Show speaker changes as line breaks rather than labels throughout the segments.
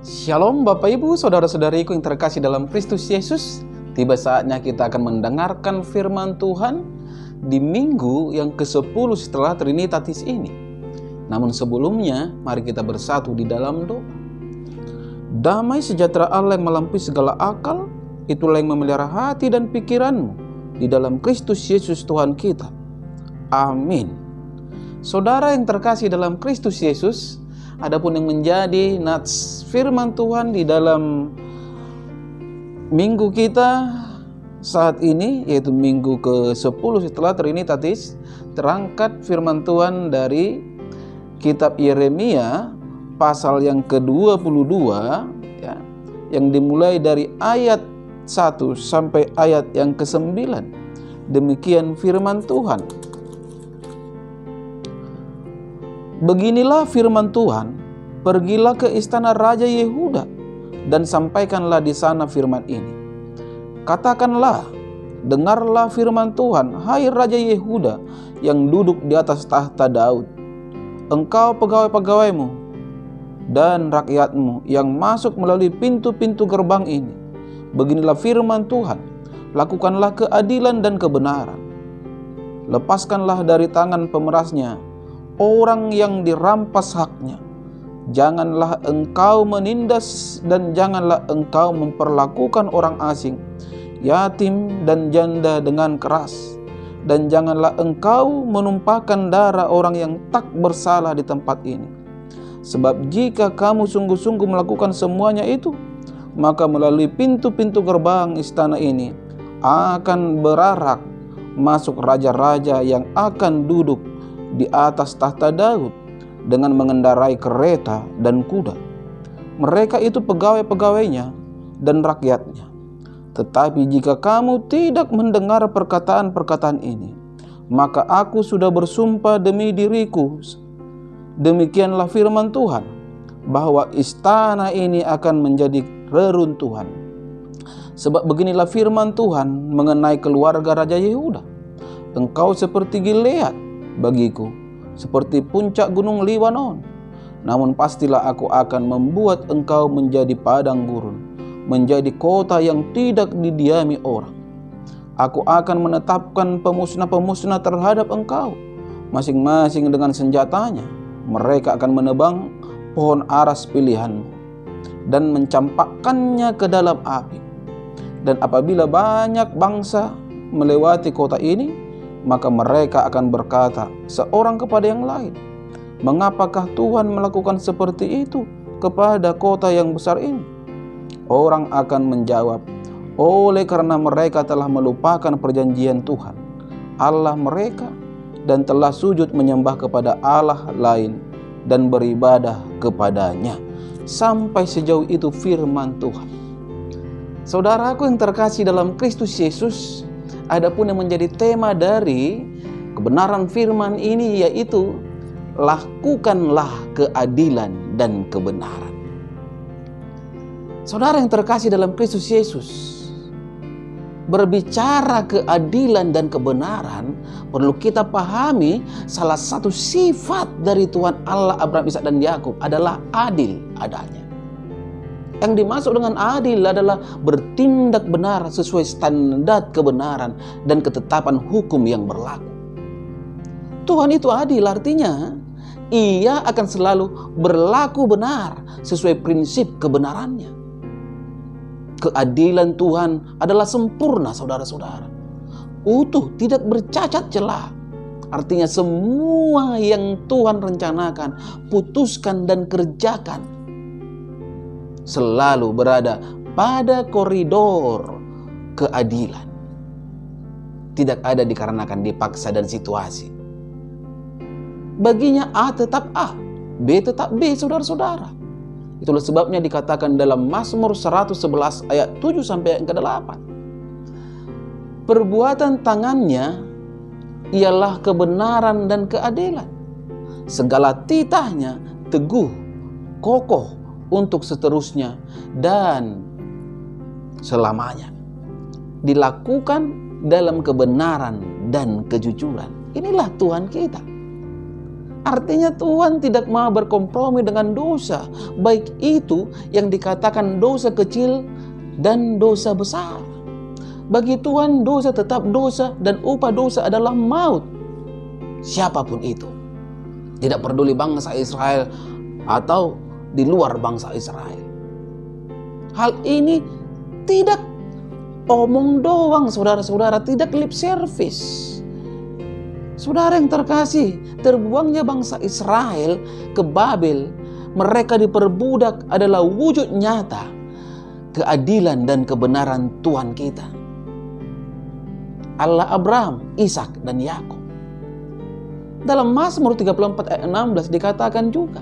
Shalom Bapak Ibu, Saudara-saudariku yang terkasih dalam Kristus Yesus. Tiba saatnya kita akan mendengarkan firman Tuhan di minggu yang ke-10 setelah Trinitatis ini. Namun sebelumnya, mari kita bersatu di dalam doa. Damai sejahtera Allah yang melampaui segala akal, itulah yang memelihara hati dan pikiranmu di dalam Kristus Yesus Tuhan kita. Amin. Saudara yang terkasih dalam Kristus Yesus, adapun yang menjadi nats firman Tuhan di dalam minggu kita saat ini, yaitu minggu ke-10 setelah Trinitatis, terangkat firman Tuhan dari kitab Yeremia pasal yang ke-22 ya, yang dimulai dari ayat 1 sampai ayat yang ke-9. Demikian firman Tuhan. Beginilah firman Tuhan, pergilah ke istana Raja Yehuda dan sampaikanlah di sana firman ini. Katakanlah, dengarlah firman Tuhan, hai Raja Yehuda yang duduk di atas tahta Daud. Engkau pegawai-pegawaimu dan rakyatmu yang masuk melalui pintu-pintu gerbang ini. Beginilah firman Tuhan, lakukanlah keadilan dan kebenaran. Lepaskanlah dari tangan pemerasnya orang yang dirampas haknya. Janganlah engkau menindas dan janganlah engkau memperlakukan orang asing, yatim dan janda dengan keras. Dan janganlah engkau menumpahkan darah orang yang tak bersalah di tempat ini. Sebab jika kamu sungguh-sungguh melakukan semuanya itu, maka melalui pintu-pintu gerbang istana ini akan berarak masuk raja-raja yang akan duduk di atas tahta Daud dengan mengendarai kereta dan kuda. Mereka itu pegawai-pegawainya dan rakyatnya. Tetapi jika kamu tidak mendengar perkataan-perkataan ini, maka aku sudah bersumpah demi diriku, demikianlah firman Tuhan, bahwa istana ini akan menjadi reruntuhan. Sebab beginilah firman Tuhan mengenai keluarga Raja Yehuda. Engkau seperti Gilead bagiku, seperti puncak gunung Libanon. Namun pastilah aku akan membuat engkau menjadi padang gurun, menjadi kota yang tidak didiami orang. Aku akan menetapkan pemusnah-pemusnah terhadap engkau, masing-masing dengan senjatanya. Mereka akan menebang pohon aras pilihanmu dan mencampakkannya ke dalam api. Dan apabila banyak bangsa melewati kota ini, maka mereka akan berkata seorang kepada yang lain, mengapakah Tuhan melakukan seperti itu kepada kota yang besar ini? Orang akan menjawab, oleh karena mereka telah melupakan perjanjian Tuhan Allah mereka dan telah sujud menyembah kepada Allah lain dan beribadah kepadanya. Sampai sejauh itu firman Tuhan. Saudaraku yang terkasih dalam Kristus Yesus, adapun yang menjadi tema dari kebenaran firman ini yaitu lakukanlah keadilan dan kebenaran. Saudara yang terkasih dalam Kristus Yesus, berbicara keadilan dan kebenaran, perlu kita pahami salah satu sifat dari Tuhan Allah Abraham, Ishak dan Yakub adalah adil adanya. Yang dimaksud dengan adil adalah bertindak benar sesuai standar kebenaran dan ketetapan hukum yang berlaku. Tuhan itu adil, artinya Ia akan selalu berlaku benar sesuai prinsip kebenarannya. Keadilan Tuhan adalah sempurna, saudara-saudara. Utuh, tidak bercacat celah. Artinya semua yang Tuhan rencanakan, putuskan dan kerjakan selalu berada pada koridor keadilan. Tidak ada dikarenakan dipaksa dan situasi. Baginya A tetap A, B tetap B, saudara-saudara. Itulah sebabnya dikatakan dalam Mazmur 111 ayat 7 sampai ayat ke-8. Perbuatan tangannya ialah kebenaran dan keadilan. Segala titahnya teguh, kokoh untuk seterusnya dan selamanya. Dilakukan dalam kebenaran dan kejujuran. Inilah Tuhan kita. Artinya Tuhan tidak mau berkompromi dengan dosa, baik itu yang dikatakan dosa kecil dan dosa besar. Bagi Tuhan dosa tetap dosa dan upah dosa adalah maut. Siapapun itu, tidak peduli bangsa Israel atau di luar bangsa Israel. Hal ini tidak omong doang, saudara-saudara, tidak lip service. Saudara yang terkasih, terbuangnya bangsa Israel ke Babel, mereka diperbudak adalah wujud nyata keadilan dan kebenaran Tuhan kita, Allah Abraham, Ishak, dan Yakub. Dalam Mazmur 34 ayat 16 dikatakan juga,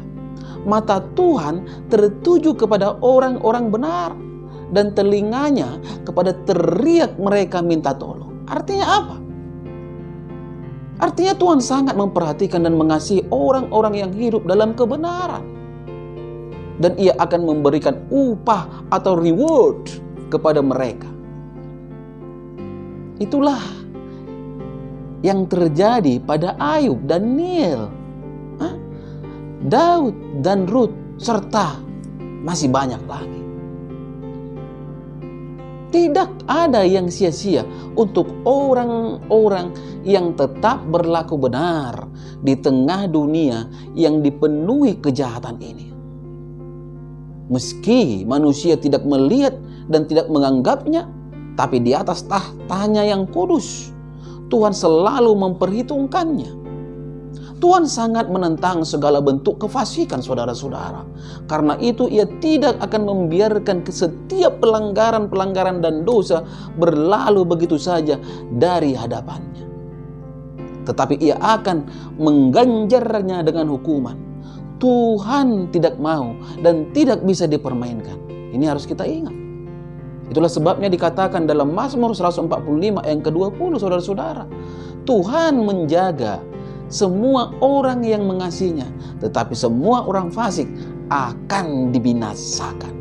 mata Tuhan tertuju kepada orang-orang benar dan telinganya kepada teriak mereka minta tolong. Artinya apa? Artinya Tuhan sangat memperhatikan dan mengasihi orang-orang yang hidup dalam kebenaran. Dan Ia akan memberikan upah atau reward kepada mereka. Itulah yang terjadi pada Ayub, Daniel, Daud dan Rut, serta masih banyak lagi. Tidak ada yang sia-sia untuk orang-orang yang tetap berlaku benar di tengah dunia yang dipenuhi kejahatan ini. Meski manusia tidak melihat dan tidak menganggapnya, tapi di atas tahtanya yang kudus, Tuhan selalu memperhitungkannya. Tuhan sangat menentang segala bentuk kefasikan, saudara-saudara. Karena itu Ia tidak akan membiarkan setiap pelanggaran-pelanggaran dan dosa berlalu begitu saja dari hadapannya. Tetapi Ia akan mengganjarnya dengan hukuman. Tuhan tidak mau dan tidak bisa dipermainkan. Ini harus kita ingat. Itulah sebabnya dikatakan dalam Mazmur 145 yang ke-20, saudara-saudara, Tuhan menjaga semua orang yang mengasihinya, tetapi semua orang fasik akan dibinasakan.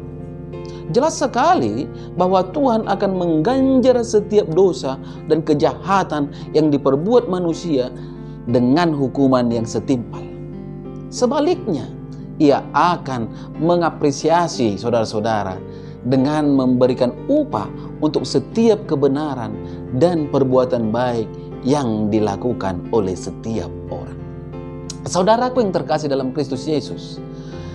Jelas sekali bahwa Tuhan akan mengganjar setiap dosa dan kejahatan yang diperbuat manusia dengan hukuman yang setimpal. Sebaliknya, Ia akan mengapresiasi saudara-saudara dengan memberikan upah untuk setiap kebenaran dan perbuatan baik yang dilakukan oleh setiap orang. Saudaraku yang terkasih dalam Kristus Yesus,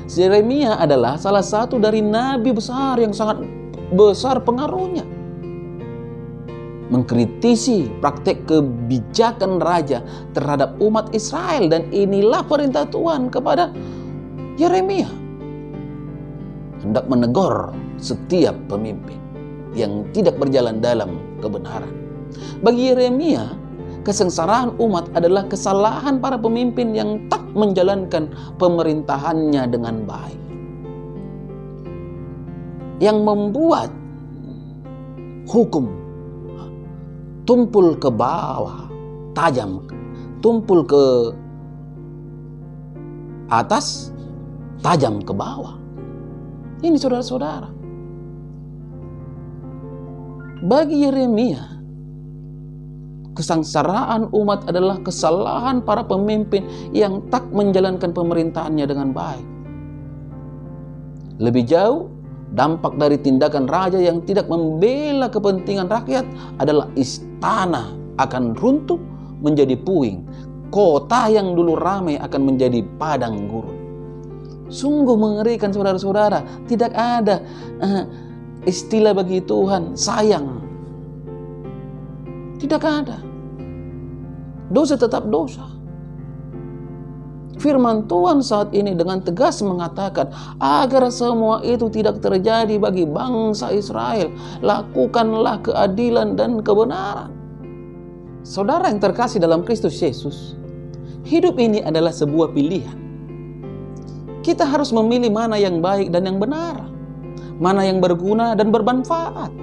Yeremia adalah salah satu dari nabi besar yang sangat besar pengaruhnya. Mengkritisi praktek kebijakan raja terhadap umat Israel, dan inilah perintah Tuhan kepada Yeremia. Hendak menegur setiap pemimpin yang tidak berjalan dalam kebenaran. Bagi Yeremia, kesengsaraan umat adalah kesalahan para pemimpin yang tak menjalankan pemerintahannya dengan baik, yang membuat hukum tumpul ke bawah, tajam, tumpul ke atas, tajam ke bawah. Ini saudara-saudara. Bagi Yeremia, kesengsaraan umat adalah kesalahan para pemimpin yang tak menjalankan pemerintahannya dengan baik. Lebih jauh, dampak dari tindakan raja yang tidak membela kepentingan rakyat adalah istana akan runtuh menjadi puing. Kota yang dulu ramai akan menjadi padang gurun. Sungguh mengerikan, saudara-saudara. Tidak ada istilah bagi Tuhan sayang. Tidak ada. Dosa tetap dosa. Firman Tuhan saat ini dengan tegas mengatakan, agar semua itu tidak terjadi bagi bangsa Israel, lakukanlah keadilan dan kebenaran. Saudara yang terkasih dalam Kristus Yesus, hidup ini adalah sebuah pilihan. Kita harus memilih mana yang baik dan yang benar, mana yang berguna dan bermanfaat.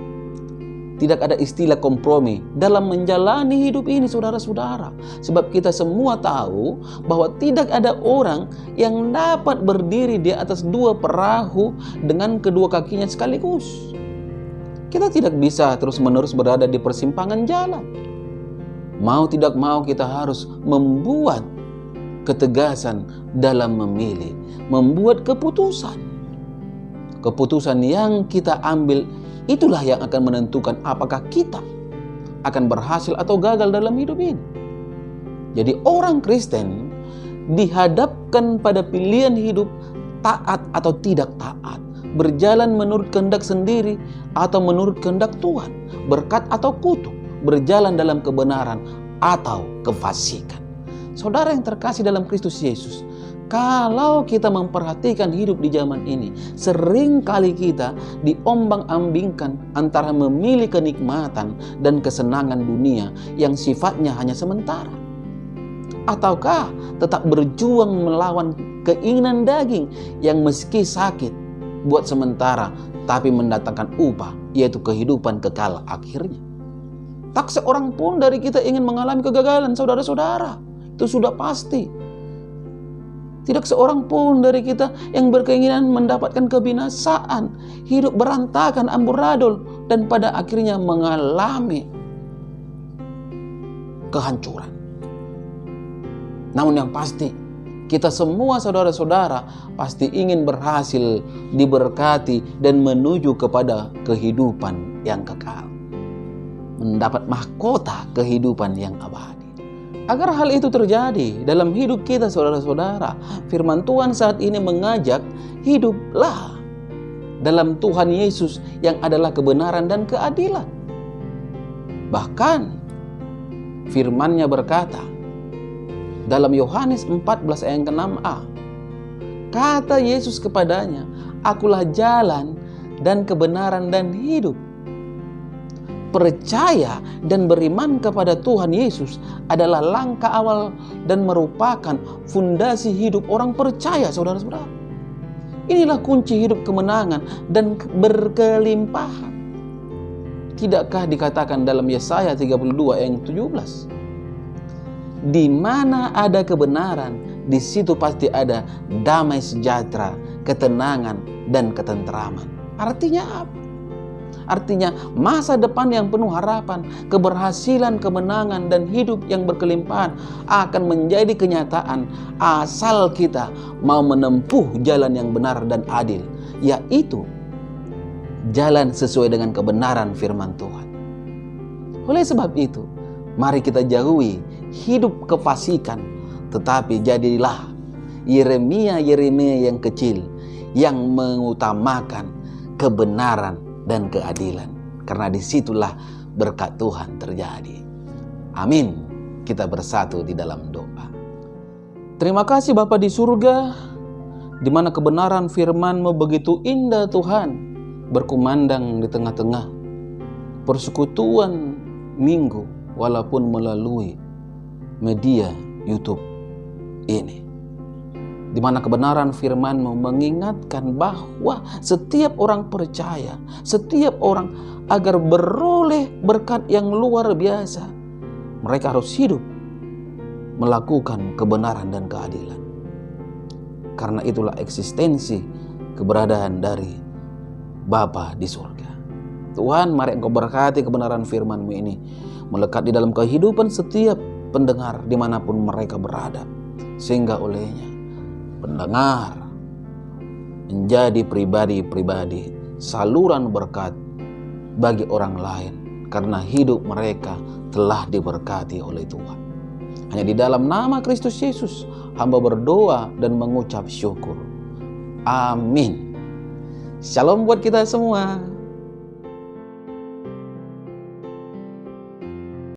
Tidak ada istilah kompromi dalam menjalani hidup ini, saudara-saudara. Sebab kita semua tahu bahwa tidak ada orang yang dapat berdiri di atas dua perahu dengan kedua kakinya sekaligus. Kita tidak bisa terus-menerus berada di persimpangan jalan. Mau tidak mau kita harus membuat ketegasan dalam memilih, membuat keputusan. Keputusan yang kita ambil itulah yang akan menentukan apakah kita akan berhasil atau gagal dalam hidup ini. Jadi orang Kristen dihadapkan pada pilihan hidup taat atau tidak taat, berjalan menurut kehendak sendiri atau menurut kehendak Tuhan, berkat atau kutuk, berjalan dalam kebenaran atau kefasikan. Saudara yang terkasih dalam Kristus Yesus, kalau kita memperhatikan hidup di zaman ini, sering kali kita diombang-ambingkan antara memilih kenikmatan dan kesenangan dunia yang sifatnya hanya sementara, ataukah tetap berjuang melawan keinginan daging yang meski sakit buat sementara tapi mendatangkan upah, yaitu kehidupan kekal akhirnya. Tak seorang pun dari kita ingin mengalami kegagalan, saudara-saudara. Itu sudah pasti. Tidak seorang pun dari kita yang berkeinginan mendapatkan kebinasaan, hidup berantakan, amburadul, dan pada akhirnya mengalami kehancuran. Namun yang pasti, kita semua saudara-saudara pasti ingin berhasil, diberkati, dan menuju kepada kehidupan yang kekal. Mendapat mahkota kehidupan yang abadi. Agar hal itu terjadi dalam hidup kita saudara-saudara, firman Tuhan saat ini mengajak hiduplah dalam Tuhan Yesus yang adalah kebenaran dan keadilan. Bahkan firman-Nya berkata dalam Yohanes 14 ayat 6a, kata Yesus kepadanya, akulah jalan dan kebenaran dan hidup. Percaya dan beriman kepada Tuhan Yesus adalah langkah awal dan merupakan fondasi hidup orang percaya, saudara-saudara. Inilah kunci hidup kemenangan dan berkelimpahan. Tidakkah dikatakan dalam Yesaya 32 ayat 17? Di mana ada kebenaran, di situ pasti ada damai sejahtera, ketenangan, dan ketentraman. Artinya apa? Artinya masa depan yang penuh harapan, keberhasilan, kemenangan, dan hidup yang berkelimpahan akan menjadi kenyataan asal kita mau menempuh jalan yang benar dan adil, yaitu jalan sesuai dengan kebenaran firman Tuhan. Oleh sebab itu, mari kita jauhi hidup kefasikan, tetapi jadilah Yeremia yang kecil yang mengutamakan kebenaran dan keadilan, karena disitulah berkat Tuhan terjadi. Amin. Kita bersatu di dalam doa. Terima kasih Bapa di surga, di mana kebenaran firman-Mu begitu indah Tuhan, berkumandang di tengah-tengah persekutuan minggu, walaupun melalui media YouTube ini. Di mana kebenaran firman-Mu mengingatkan bahwa setiap orang percaya, setiap orang agar beroleh berkat yang luar biasa, mereka harus hidup melakukan kebenaran dan keadilan. Karena itulah eksistensi keberadaan dari Bapa di surga. Tuhan, mari Engkau berkati kebenaran firman-Mu ini melekat di dalam kehidupan setiap pendengar dimanapun mereka berada, sehingga olehnya pendengar menjadi pribadi-pribadi saluran berkat bagi orang lain, karena hidup mereka telah diberkati oleh Tuhan. Hanya di dalam nama Kristus Yesus hamba berdoa dan mengucap syukur. Amin. Shalom buat kita semua.